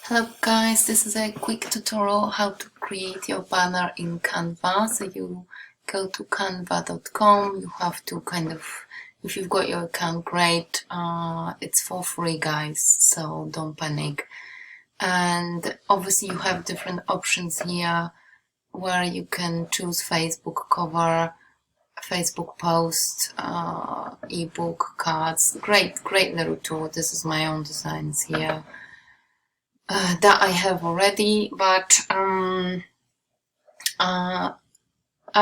Hello guys, this is a quick tutorial how to create your banner in Canva. So you go to canva.com, you have to if you've got your account, great, it's for free guys, so don't panic. And obviously you have different options here where you can choose Facebook cover, Facebook post, ebook, cards. Great little tool. This is my own designs here. That I have already, but I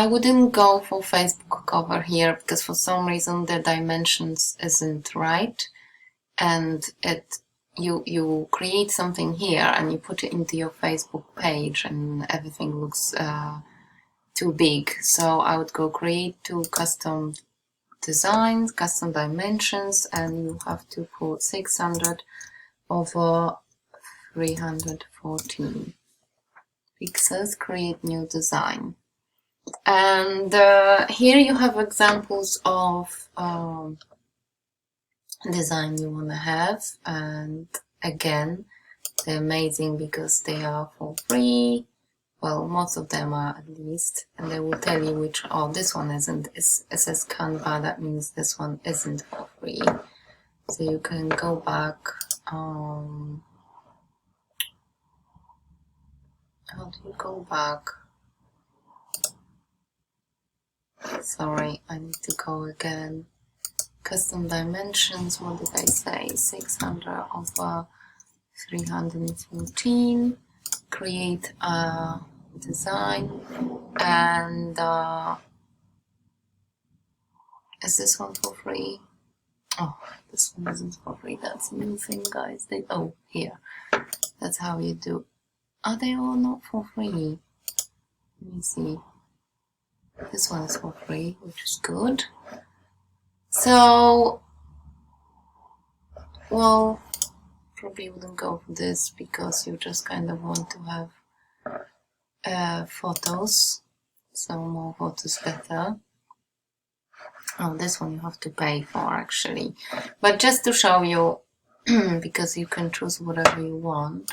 wouldn't go for Facebook cover here because for some reason the dimensions isn't right, and you create something here and you put it into your Facebook page and everything looks too big. So I would go create two custom designs, custom dimensions, and you have to put 600 over 314 pixels, create new design. And here you have examples of design you want to have, and again they're amazing because they are for free. Well, most of them are at least, and they will tell you which. Oh, this one isn't. It says Canva, that means this one isn't for free. So you can go back. How do you go back? Sorry, I need to go again. Custom dimensions, what did I say? 600 over 314. Create a design. And is this one for free? Oh, this one isn't for free. That's a new thing, guys. Oh, here. That's how you do. Are they all not for free? Let me see. This one is for free, which is good. So, well, probably wouldn't go for this because you just kind of want to have photos. So more photos better. Oh, this one you have to pay for actually. But just to show you, because you can choose whatever you want.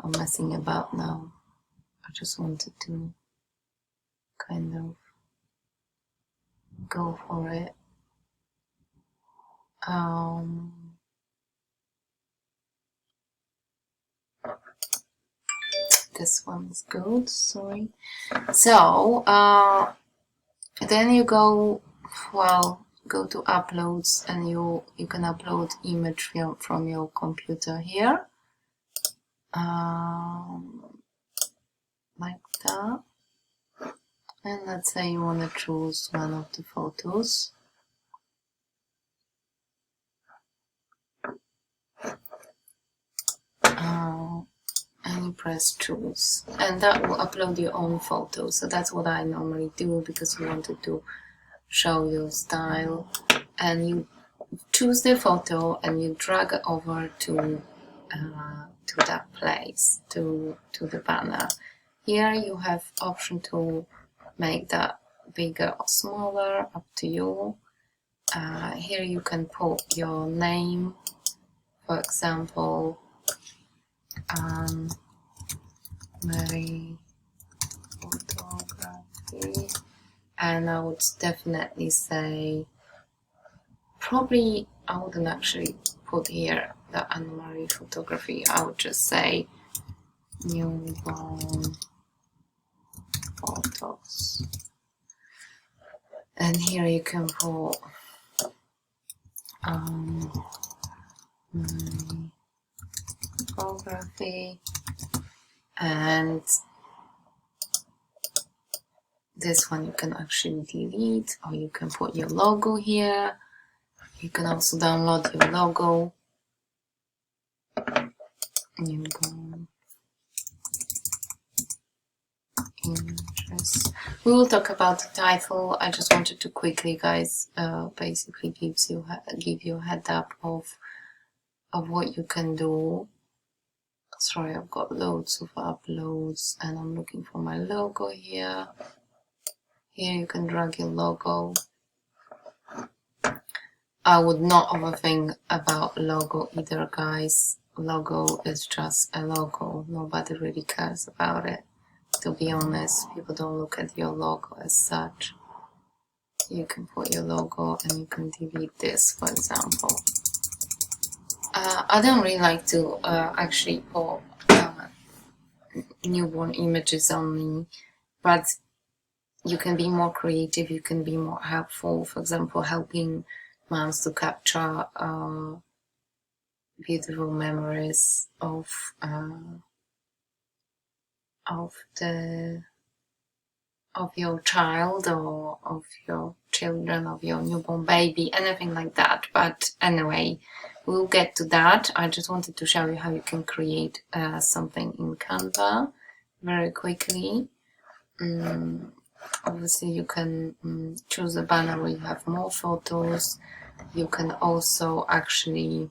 I'm messing about now. I just wanted to kind of go for it. This one's good, sorry. So, then you go to uploads, and you can upload image from your computer here. Like that. And let's say you want to choose one of the photos. And you press choose, and that will upload your own photo. So that's what I normally do because you wanted to show your style. And you choose the photo and you drag it over to that place, to the banner. Here you have option to make that bigger or smaller, up to you. Here you can put your name, for example, Mary Photography, and I would definitely say, probably I wouldn't actually put here the Anne-Marie Photography. I would just say newborn photos, and here you can put photography, and this one you can actually delete, or you can put your logo here. You can also download your logo. Newborn images. We will talk about the title. I just wanted to quickly, guys, basically give you a head up of what you can do. Sorry, I've got loads of uploads and I'm looking for my logo here. Here you can drag your logo. I would not overthink about logo either, guys. logo is just a logo. Nobody really cares about it. To be honest, people don't look at your logo as such. You can put your logo and you can delete this, for example. I don't really like to actually put newborn images only, but you can be more creative, you can be more helpful. For example, helping moms to capture beautiful memories of your child or of your children, of your newborn baby, anything like that. But anyway, we'll get to that. I just wanted to show you how you can create something in Canva very quickly. Obviously, you can choose a banner where you have more photos. You can also actually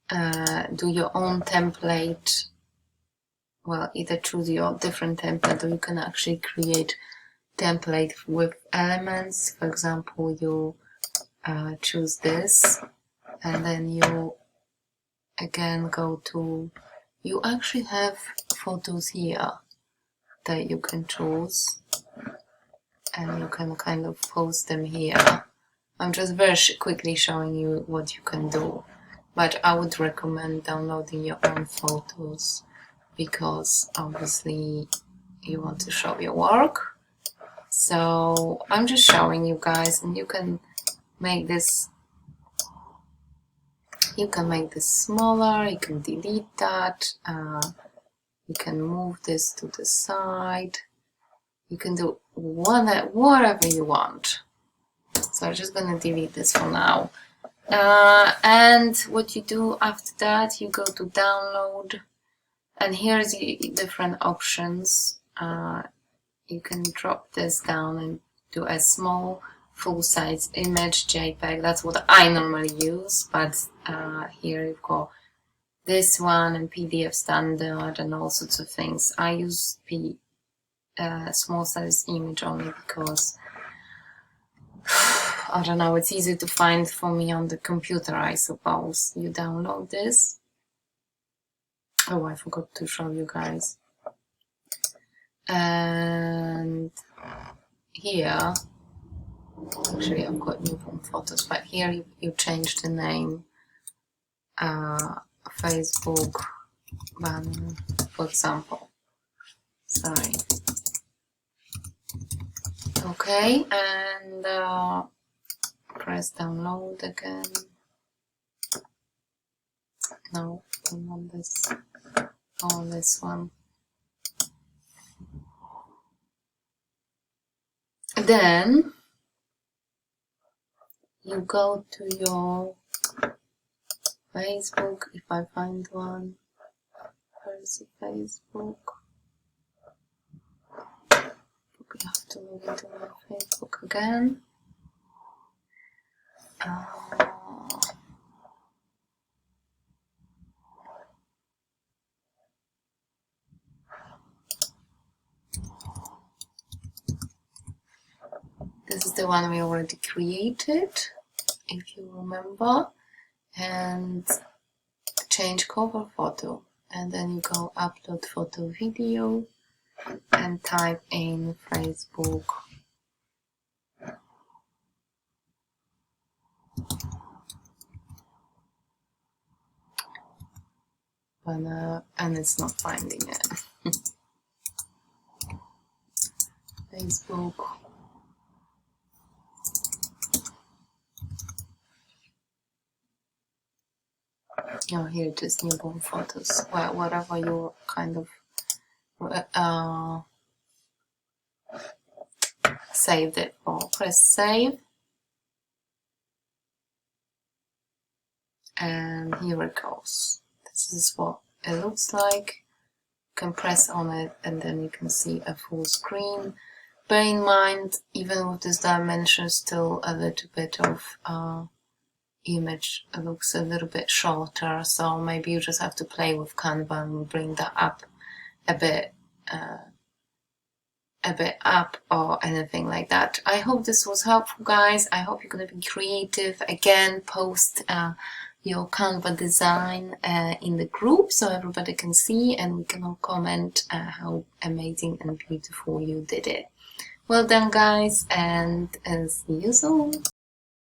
do your own template. Well, either choose your different template, or you can actually create template with elements. For example, you choose this, and then you again go to, you actually have photos here that you can choose, and you can kind of post them here. I'm just very quickly showing you what you can do, but I would recommend downloading your own photos, because obviously you want to show your work. So I'm just showing you guys, and you can make this smaller, you can delete that, you can move this to the side, you can do whatever you want. So I'm just gonna delete this for now. And what you do after that, you go to download, and here's the different options. You can drop this down and do a small full-size image JPEG. That's what I normally use, but here you've got this one and PDF standard and all sorts of things. I use the small size image only because I don't know, it's easy to find for me on the computer, I suppose. You download this. Oh, I forgot to show you guys. And here, actually I've got newborn photos, but here you change the name, Facebook banner, for example. Sorry. Okay, and press download again. No, I don't want this. I want this one. Then you go to your Facebook, if I find one. Where's the Facebook? Probably have to log into my Facebook again. This is the one we already created, if you remember, and change cover photo, and then you go upload photo video and type in Facebook. And it's not finding it. Facebook. Oh, here it is, newborn photos. Well, whatever you kind of saved it for. Press save. And here it goes. This is what it looks like. You can press on it and then you can see a full screen. Bear in mind, even with this dimension, still a little bit of image looks a little bit shorter, so maybe you just have to play with Canva and bring that up a bit up or anything like that. I hope this was helpful, guys. I hope you're going to be creative. Again, post your Canva design in the group so everybody can see and we can all comment how amazing and beautiful you did it. Well done, guys, and see you soon.